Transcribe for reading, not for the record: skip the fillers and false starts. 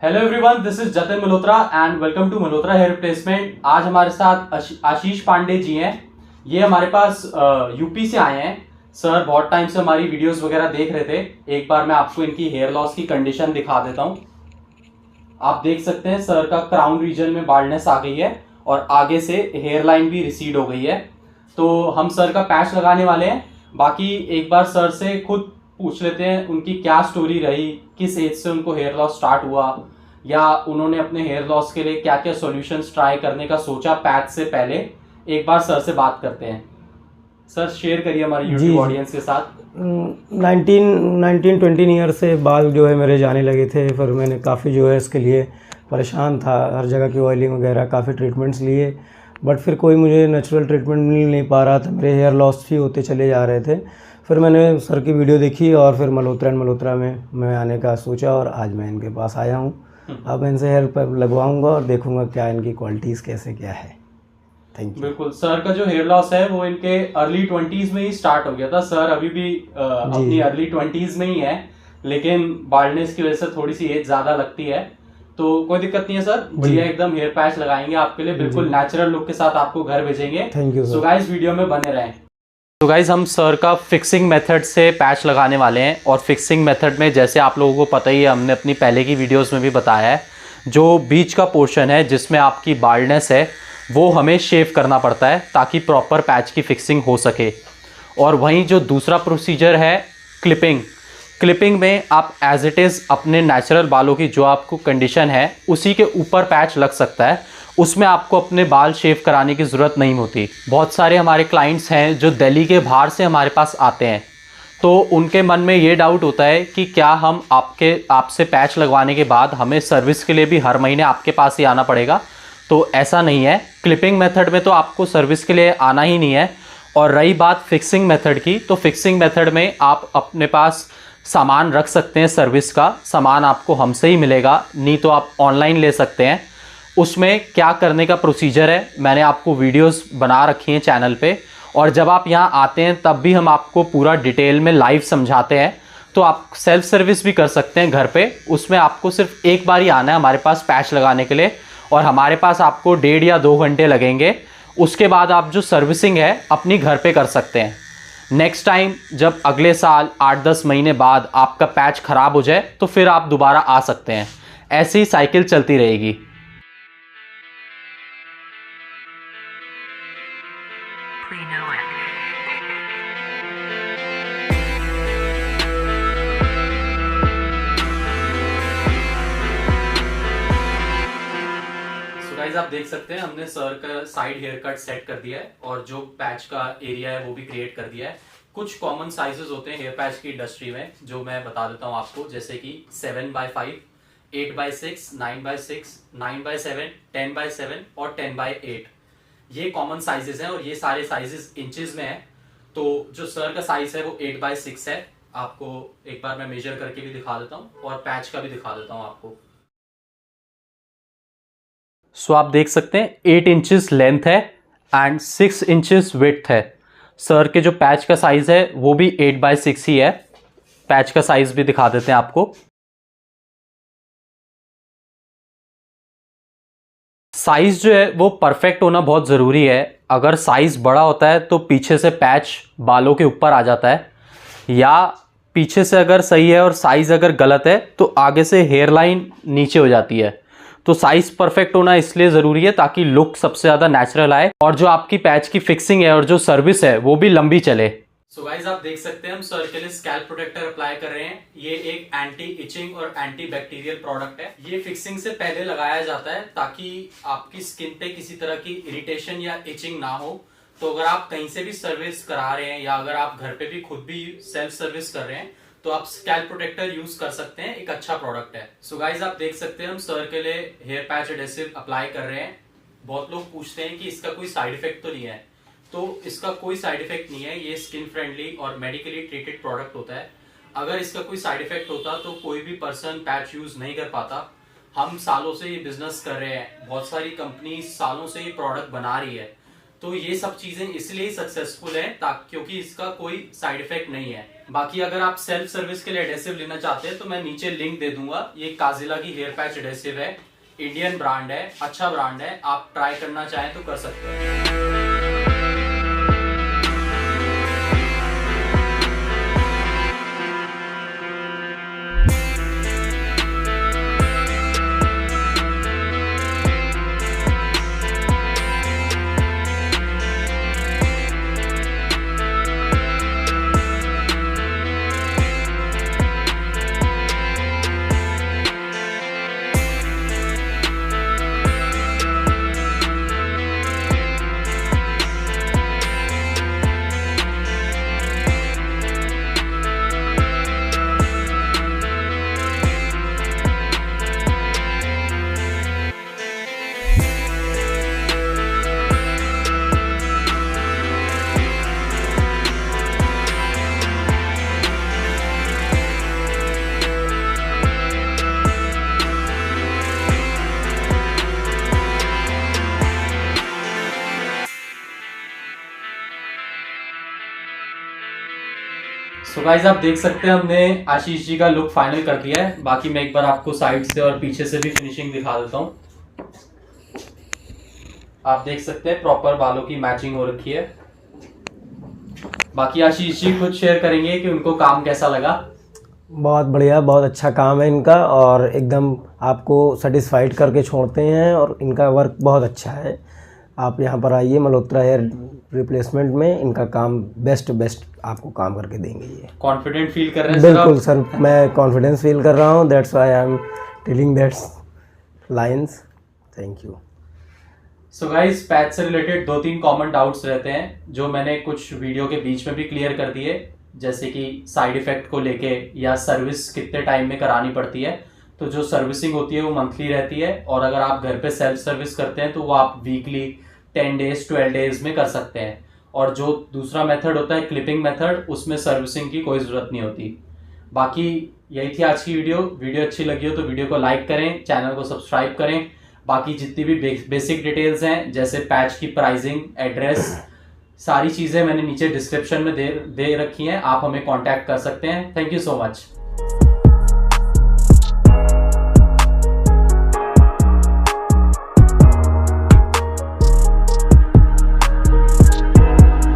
Hello everyone, this is Jatin Malhotra and welcome to Malhotra hair replacement. आज हमारे साथ आशीष पांडे जी हैं। ये हमारे पास यूपी से आए हैं। सर बहुत टाइम से हमारी वीडियोस वगैरह देख रहे थे। एक बार मैं आपको इनकी हेयर लॉस की कंडीशन दिखा देता हूँ। आप देख सकते हैं सर का क्राउन रीजन में बाल्डनेस आ गई है और आगे से हेयर लाइन भी रिसीड हो गई है। तो हम सर का पैच लगाने वाले हैं। बाकी एक बार सर से खुद पूछ लेते हैं उनकी क्या स्टोरी रही, किस एज से उनको हेयर लॉस स्टार्ट हुआ या उन्होंने अपने हेयर लॉस के लिए क्या क्या सॉल्यूशंस ट्राई करने का सोचा पैच से पहले। एक बार सर से बात करते हैं। सर शेयर करिए हमारे यूट्यूब ऑडियंस के साथ। 19-20 ईयर से बाल जो है मेरे जाने लगे थे। फिर मैंने काफ़ी जो है इसके लिए परेशान था, हर जगह की ऑयलिंग वगैरह काफ़ी ट्रीटमेंट्स लिए, बट फिर कोई मुझे नेचुरल ट्रीटमेंट मिल नहीं पा रहा था। मेरे हेयर लॉस ही होते चले जा रहे थे। फिर मैंने सर की वीडियो देखी और फिर मल्होत्रा में मैं आने का सोचा और आज मैं इनके पास आया हूँ। अब मैं इनसे हेयर पर लगवाऊँगा और देखूँगा क्या इनकी क्वालिटीज़ कैसे क्या है। Thank you. बिल्कुल, सर का जो हेयर लॉस है वो इनके अर्ली 20s में ही स्टार्ट हो गया था। सर अभी भी अपनी अर्ली 20s में ही है, लेकिन बाल्डनेस की वजह से थोड़ी सी एज ज्यादा लगती है। तो कोई दिक्कत नहीं है सर, बढ़िया एकदम हेयर पैच लगाएंगे आपके लिए, बिल्कुल नेचुरल लुक के साथ आपको घर भेजेंगे। Thank you. So guys video में बने रहें। तो गाइस हम सर का फिक्सिंग मेथड से पैच लगाने वाले हैं और फिक्सिंग मेथड में जैसे आप लोगों को पता ही है, हमने अपनी पहले की वीडियोस में भी बताया है, जो बीच का पोर्शन है जिसमें आपकी बाल्डनेस है वो हमें शेव करना पड़ता है ताकि प्रॉपर पैच की फिक्सिंग हो सके। और वहीं जो दूसरा प्रोसीजर है क्लिपिंग में आप एज इट इज़ अपने नेचुरल बालों की जो आपको कंडीशन है उसी के ऊपर पैच लग सकता है। उसमें आपको अपने बाल शेव कराने की ज़रूरत नहीं होती। बहुत सारे हमारे क्लाइंट्स हैं जो दिल्ली के बाहर से हमारे पास आते हैं, तो उनके मन में ये डाउट होता है कि क्या हम आपसे पैच लगवाने के बाद हमें सर्विस के लिए भी हर महीने आपके पास ही आना पड़ेगा। तो ऐसा नहीं है। क्लिपिंग मेथड में तो आपको सर्विस के लिए आना ही नहीं है। और रही बात फिक्सिंग मेथड की, तो फिक्सिंग मेथड में आप अपने पास सामान रख सकते हैं। सर्विस का सामान आपको हमसे ही मिलेगा, नहीं तो आप ऑनलाइन ले सकते हैं। उसमें क्या करने का प्रोसीजर है मैंने आपको वीडियोस बना रखी हैं चैनल पे, और जब आप यहाँ आते हैं तब भी हम आपको पूरा डिटेल में लाइव समझाते हैं। तो आप सेल्फ सर्विस भी कर सकते हैं घर पे। उसमें आपको सिर्फ एक बार ही आना है हमारे पास पैच लगाने के लिए, और हमारे पास आपको 1.5 या 2 घंटे लगेंगे। उसके बाद आप जो सर्विसिंग है अपनी घर पे कर सकते हैं। नेक्स्ट टाइम जब अगले साल 8-10 महीने बाद आपका पैच ख़राब हो जाए तो फिर आप दोबारा आ सकते हैं। ऐसी ही साइकिल चलती रहेगी। गाइस आप देख सकते हैं हमने सर का साइड हेयर कट सेट कर दिया है और जो पैच का एरिया है वो भी क्रिएट कर दिया है। कुछ कॉमन साइजेस होते हैं हेयर पैच की इंडस्ट्री में जो मैं बता देता हूं आपको, जैसे कि 7x5, 8x6, 9x6, 9x7, 10x7 और 10x8। ये कॉमन साइजेस हैं और ये सारे साइजेस इंचेस में है। तो जो सर का साइज है वो 8x6 है। आपको एक बार मैं मेजर करके भी दिखा देता हूँ और पैच का भी दिखा देता हूँ आपको। सो आप देख सकते हैं 8 इंचेस लेंथ है एंड 6 इंचेस विड्थ है। सर के जो पैच का साइज है वो भी 8x6 ही है। पैच का साइज भी दिखा देते हैं आपको। साइज जो है वो परफेक्ट होना बहुत ज़रूरी है। अगर साइज बड़ा होता है तो पीछे से पैच बालों के ऊपर आ जाता है, या पीछे से अगर सही है और साइज अगर गलत है तो आगे से हेयर लाइन नीचे हो जाती है। तो साइज परफेक्ट होना इसलिए ज़रूरी है ताकि लुक सबसे ज़्यादा नेचुरल आए और जो आपकी पैच की फिक्सिंग है और जो सर्विस है वो भी लंबी चले। सो गाइस आप देख सकते हैं हम सर के लिए स्कैल्प प्रोटेक्टर अप्लाई कर रहे हैं। ये एक एंटी इचिंग और एंटी बैक्टीरियल प्रोडक्ट है। ये फिक्सिंग से पहले लगाया जाता है ताकि आपकी स्किन पे किसी तरह की इरिटेशन या इचिंग ना हो। तो अगर आप कहीं से भी सर्विस करा रहे हैं या अगर आप घर पे भी खुद भी सेल्फ सर्विस कर रहे हैं तो आप स्कैल्प प्रोटेक्टर यूज कर सकते हैं। एक अच्छा प्रोडक्ट है। सो गाइस आप देख सकते हैं हम सर के लिए हेयर पैच एडेसिव अप्लाई कर रहे हैं। बहुत लोग पूछते हैं कि इसका कोई साइड इफेक्ट तो नहीं है। तो इसका कोई साइड इफेक्ट नहीं है। ये स्किन फ्रेंडली और मेडिकली ट्रीटेड प्रोडक्ट होता है। अगर इसका कोई साइड इफेक्ट होता तो कोई भी पर्सन पैच यूज नहीं कर पाता। हम सालों से ये बिजनेस कर रहे हैं, बहुत सारी कंपनी सालों से ये प्रोडक्ट बना रही है। तो ये सब चीजें इसलिए सक्सेसफुल है क्योंकि इसका कोई साइड इफेक्ट नहीं है। बाकी अगर आप सेल्फ सर्विस के लिए एडेसिव लेना चाहते हैं तो मैं नीचे लिंक दे दूंगा। ये काजिला की हेयर पैच एडेसिव है, इंडियन ब्रांड है, अच्छा ब्रांड है, आप ट्राई करना चाहें तो कर सकते हैं। सो गाइस आप देख सकते हैं हमने आशीष जी का लुक फाइनल कर दिया है। बाकी मैं एक बार आपको साइड से और पीछे से भी फिनिशिंग दिखा देता हूँ। आप देख सकते हैं प्रॉपर बालों की मैचिंग हो रखी है। बाकी आशीष जी खुद शेयर करेंगे कि उनको काम कैसा लगा। बहुत बढ़िया, बहुत अच्छा काम है इनका और एकदम आपको सेटिस्फाइड करके छोड़ते हैं और इनका वर्क बहुत अच्छा है। आप यहाँ पर आइए, मल्होत्रा हेयर रिप्लेसमेंट में इनका काम बेस्ट आपको काम करके देंगे। ये कॉन्फिडेंट फील कर रहे हैं बिल्कुल सर, मैं कॉन्फिडेंस फील कर रहा हूँ। That's why I am telling that's lines. Thank you. So guys patch से रिलेटेड 2-3 कॉमन डाउट्स रहते हैं जो मैंने कुछ वीडियो के बीच में भी क्लियर कर दिए, जैसे कि साइड इफेक्ट को लेके या सर्विस कितने टाइम में करानी पड़ती है। तो जो सर्विसिंग होती है वो मंथली रहती है और अगर आप घर पे सेल्फ सर्विस करते हैं तो वो आप वीकली 10 डेज 12 डेज में कर सकते हैं। और जो दूसरा मेथड होता है क्लिपिंग मेथड, उसमें सर्विसिंग की कोई ज़रूरत नहीं होती। बाकी यही थी आज की वीडियो अच्छी लगी हो तो वीडियो को लाइक करें, चैनल को सब्सक्राइब करें। बाकी जितनी भी बेसिक डिटेल्स हैं जैसे पैच की प्राइसिंग, एड्रेस, सारी चीज़ें मैंने नीचे डिस्क्रिप्शन में दे रखी हैं, आप हमें कांटेक्ट कर सकते हैं। Thank you so much.